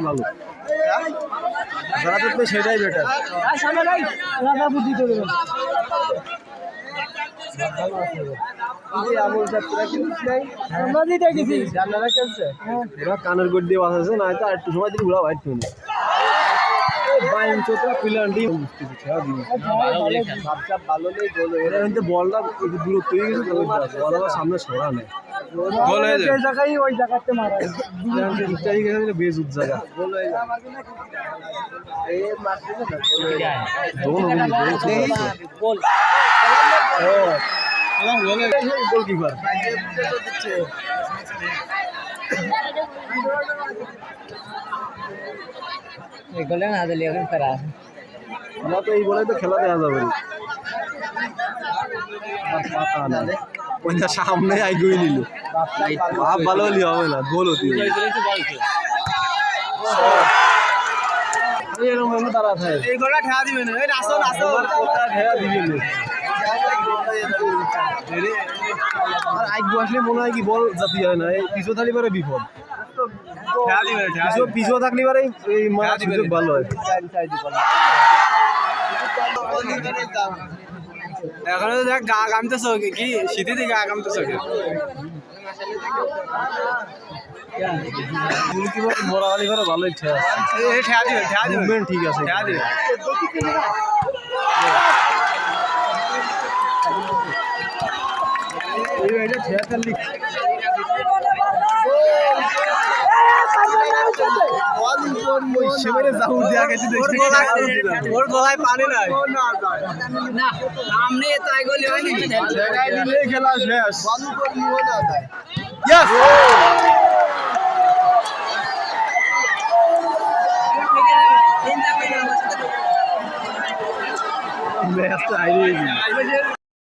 ভালো সেটাই বেটার কানের গোট দিয়ে বাঁচাছে না তো একটু সময় দিন ঘোরা বাইর তুমি বলটা দূরত্ব হয়ে গেছে বল আবার সামনে সরা নেই ওই জায়গাতে মারা বেজুত জায়গা গোলকিপার না দিলে এখন ফেরা না তো এই বলে তো খেলা দেওয়া যাবে সামনে আইগুই নিল ভাব ভালো হলে হবে না গোল হতে এরকম তারা থাকে এই গোলটা ঠেয়া দিবে না আসো আসো ঠেয়া দিবে না আর আইগ বসলে মনে হয় কি বল জাতি হয় না এই পিছু থাকলে পারে বিপদ পিছু থাকলে পারে এই মারা সুযোগ ভালো হয় এখন দেখ গা গামতেছ কি শীতে দিকে গা গামতেছ মোরালি করে ভালো ইচ্ছা ঠিক আছে ওর গলায় পানি নাই খেলা শেষ ম্যাচটা